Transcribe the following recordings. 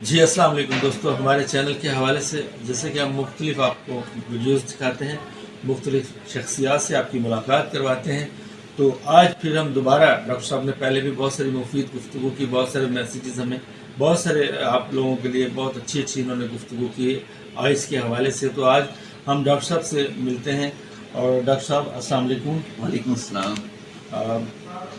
جی अस्सलाम वालेकुम दोस्तों, हमारे चैनल के हवाले से जैसे कि हम मुख्तलिफ आपको वीडियोस दिखाते हैं, मुख्तलिफ शख्सियात से आपकी मुलाकात करवाते हैं। तो आज फिर हम दोबारा, डॉक्टर साहब ने पहले भी बहुत सारी मुफीद गुफ्तगू की, बहुत सारे मैसेजेस हमें, बहुत सारे आप लोगों के लिए बहुत अच्छी अच्छी इन्होंने गुफ्तगू की आइस के हवाले से। तो आज हम डॉक्टर साहब से मिलते हैं। और डॉक्टर साहब अस्सलाम वालेकुम। वालेकुम अस्सलाम।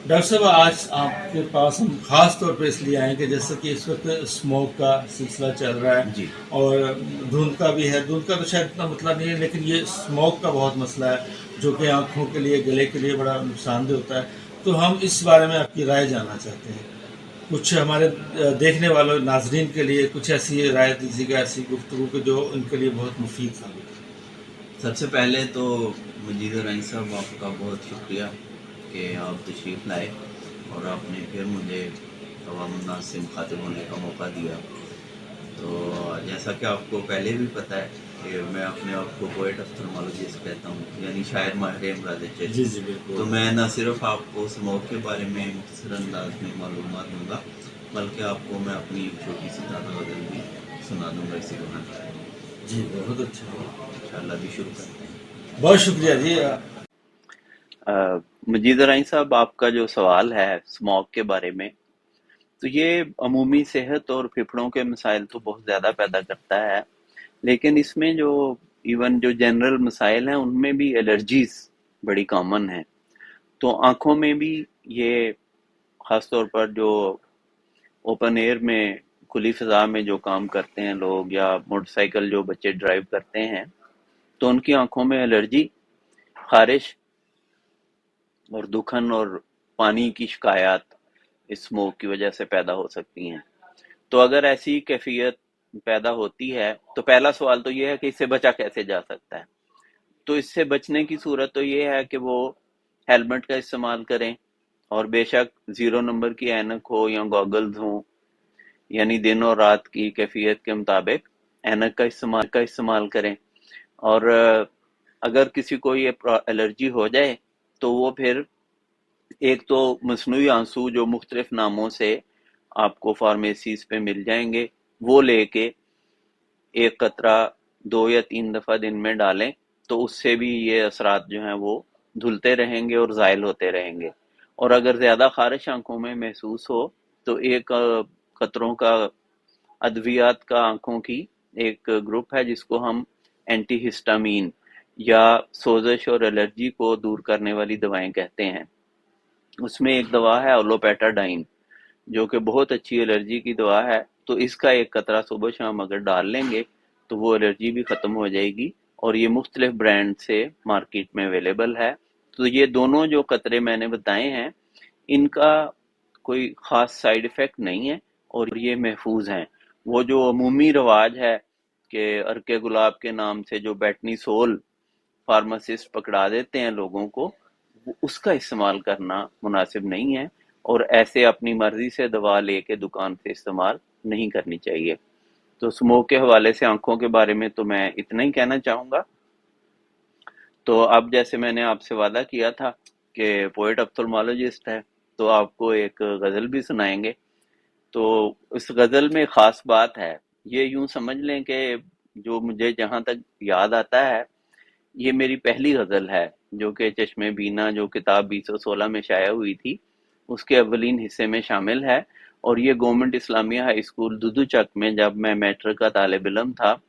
डॉक्टर साहब, आज आपके पास हम ख़ास तौर पे इसलिए आए कि जैसे कि इस वक्त स्मोक का सिलसिला चल रहा है जी और धुंध का भी है। धुंध का तो शायद इतना मतलब नहीं है, लेकिन ये स्मोक का बहुत मसला है जो कि आँखों के लिए, गले के लिए बड़ा नुकसानदेह होता है। तो हम इस बारे में आपकी राय जानना चाहते हैं। कुछ हमारे देखने वालों नाजरीन के लिए कुछ ऐसी राय दीजिएगा, ऐसी गुफ्तगू के जो उनके लिए बहुत मुफीद साबित हो। सबसे पहले तो मजीद रईस साहब, आपका बहुत शुक्रिया कि आप तशरीफ़ लाए और आपने फिर मुझे अवाम उन्नास से मुखातिब होने का मौका दिया। तो जैसा कि आपको पहले भी पता है कि मैं अपने आप को पोएट ऑफ्थल्मोलॉजिस्ट कहता हूँ, यानी शायर माहिर अमराज़ चश्म। जी जी बिल्कुल। तो मैं न सिर्फ आपको स्मोक के बारे में मुख्तसर अंदाज में मालूमात दूँगा, बल्कि आपको मैं अपनी एक छोटी सी ताज़ा गज़ल भी सुना दूँगा इसी बहाने। जी बहुत अच्छा, इंशाअल्लाह भी शुरू करते हैं। बहुत शुक्रिया जी। मजीद राइन साहब, आपका जो सवाल है स्मोक के बारे में, तो ये अमूमी सेहत और फेफड़ों के मसाइल तो बहुत ज़्यादा पैदा करता है, लेकिन इसमें जो इवन जो जनरल मसाइल हैं उनमें भी एलर्जीज बड़ी कॉमन है। तो आँखों में भी ये, ख़ास तौर पर जो ओपन एयर में, खुली फ़ज़ा में जो काम करते हैं लोग, या मोटरसाइकिल जो बच्चे ड्राइव करते हैं, तो उनकी आँखों में एलर्जी, ख़ारिश और दुखन और पानी की शिकायत इस स्मोक की वजह से पैदा हो सकती हैं। तो अगर ऐसी कैफियत पैदा होती है तो पहला सवाल तो ये है कि इससे बचा कैसे जा सकता है। तो इससे बचने की सूरत तो ये है कि वो हेलमेट का इस्तेमाल करें, और बेशक 0 नंबर की ऐनक हो या गॉगल्स हो, यानी दिन और रात की कैफियत के मुताबिक ऐनक का इस्तेमाल करें। और अगर किसी को ये एलर्जी हो जाए तो वो फिर एक तो मसनूई आंसू जो मुख्तलिफ नामों से आपको फार्मेसीज पे मिल जाएंगे, वो लेके एक कतरा 2 या 3 दफ़ा दिन में डालें, तो उससे भी ये असरात जो हैं वो धुलते रहेंगे और ज़ायल होते रहेंगे। और अगर ज़्यादा खारिश आंखों में महसूस हो तो एक कतरों का अद्वियात का आंखों की एक ग्रुप है जिसको हम एंटी हिस्टामीन या सोजश और एलर्जी को दूर करने वाली दवाएं कहते हैं। उसमें एक दवा है ओलोपेटाडाइन, जो कि बहुत अच्छी एलर्जी की दवा है। तो इसका एक कतरा सुबह शाम अगर डाल लेंगे तो वो एलर्जी भी ख़त्म हो जाएगी, और ये मुख्तलिफ ब्रांड से मार्केट में अवेलेबल है। तो ये दोनों जो कतरे मैंने बताए हैं, इनका कोई ख़ास साइड इफ़ेक्ट नहीं है और ये महफूज हैं। वो जो अमूमी रवाज है कि अर्के गुलाब के नाम से जो बेटनीसोल फार्मासिस्ट पकड़ा देते हैं लोगों को, उसका इस्तेमाल करना मुनासिब नहीं है, और ऐसे अपनी मर्जी से दवा लेके दुकान से इस्तेमाल नहीं करनी चाहिए। तो स्मोक के हवाले से आंखों के बारे में तो मैं इतना ही कहना चाहूँगा। तो अब जैसे मैंने आपसे वादा किया था कि पोएट ऑप्थेल्मोलॉजिस्ट है, तो आपको एक गज़ल भी सुनाएंगे। तो इस गज़ल में ख़ास बात है, ये यूं समझ लें कि जो मुझे जहाँ तक याद आता है, ये मेरी पहली गज़ल है जो कि चश्मे बीना जो किताब 2016 में शाया हुई थी, उसके अव्वलीन हिस्से में शामिल है। और ये गवर्नमेंट इस्लामिया हाई स्कूल दुदुचक में जब मैं मैट्रिक का तालिब इल्म था,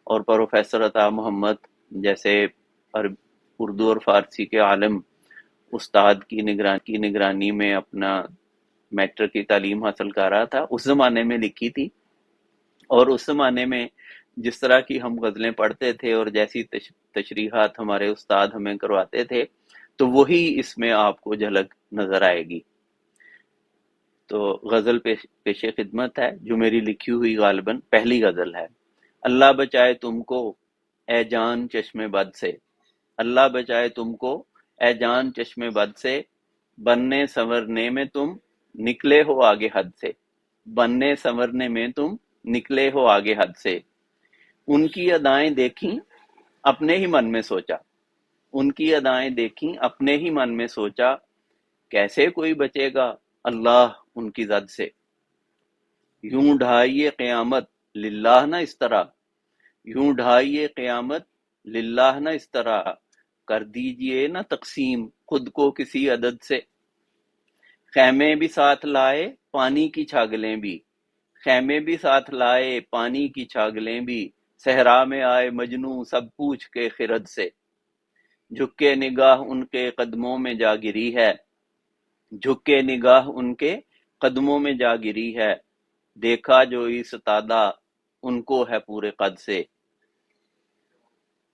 और प्रोफेसर अता मोहम्मद जैसे उर्दू और फारसी के आलम उस्ताद की निगरानी में अपना मैट्रिक की तालीम हासिल कर रहा था, उस ज़माने में लिखी थी। और उस ज़माने में जिस तरह की हम गज़लें पढ़ते थे और जैसी तशरीहात हमारे उस्ताद हमें करवाते थे, तो वही इसमें आपको झलक नज़र आएगी। तो गज़ल पेशे खिदमत है जो मेरी लिखी हुई गालिबन पहली गज़ल है। अल्लाह बचाए तुमको ए जान चश्मे बद से, अल्लाह बचाए तुमको ए जान चश्मे बद से, बनने संवरने में तुम निकले हो आगे हद से, बनने संवरने में तुम निकले हो आगे हद से। उनकी अदाएं देखी अपने ही मन में सोचा, उनकी अदाएं देखी अपने ही मन में सोचा, कैसे कोई बचेगा अल्लाह उनकी जद से। یوں ڈھائیے قیامت للہ نہ اس طرح، یوں ڈھائیے قیامت للہ نہ اس طرح، کر دیجئے نہ تقسیم خود کو کسی عدد سے، خیمے بھی ساتھ لائے پانی کی چھاگلیں بھی، خیمے بھی ساتھ لائے پانی کی چھاگلیں بھی، صحرا میں آئے مجنوں سب پوچھ کے خرد سے، جھک کے نگاہ ان کے قدموں میں جا گری ہے، جھک کے نگاہ ان کے قدموں میں جا گری ہے، دیکھا جو ایستادہ ان کو ہے پورے قد سے،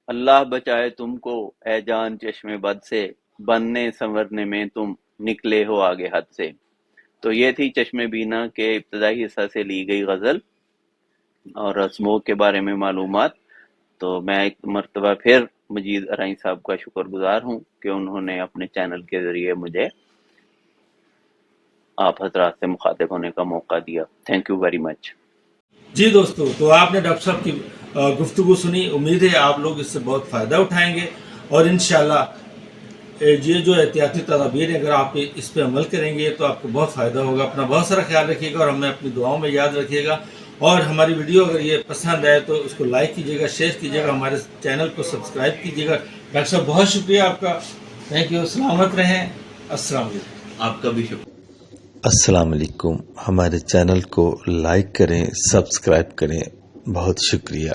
اللہ بچائے تم کو اے جان چشم بد سے، بننے سنورنے میں تم نکلے ہو آگے حد سے۔ تو یہ تھی چشم بینا کے ابتدائی حصہ سے لی گئی غزل اور اسموک کے بارے میں معلومات۔ تو میں ایک مرتبہ پھر مجید ارائیں صاحب کا شکر گزار ہوں کہ انہوں نے اپنے چینل کے ذریعے مجھے آپ حضرات سے مخاطب ہونے کا موقع دیا۔ Thank you very much. جی دوستو، تو آپ نے ڈاکٹر صاحب کی گفتگو سنی، امید ہے آپ لوگ اس سے بہت فائدہ اٹھائیں گے، اور انشاءاللہ یہ جو احتیاطی تدابیر ہیں اگر آپ اس پہ عمل کریں گے تو آپ کو بہت فائدہ ہوگا۔ اپنا بہت سارا خیال رکھیے گا اور ہمیں اپنی دعاؤں میں یاد رکھیے گا، اور ہماری ویڈیو اگر یہ پسند آئے تو اس کو لائک کیجیے گا، شیئر کیجیے گا، ہمارے چینل کو سبسکرائب کیجیے گا۔ ڈاکٹر صاحب بہت شکریہ آپ کا، تھینک یو، سلامت رہیں، السلام علیکم۔ آپ کا بھی شکریہ۔ السلام علیکم، ہمارے چینل کو لائک کریں، سبسکرائب کریں، بہت شکریہ۔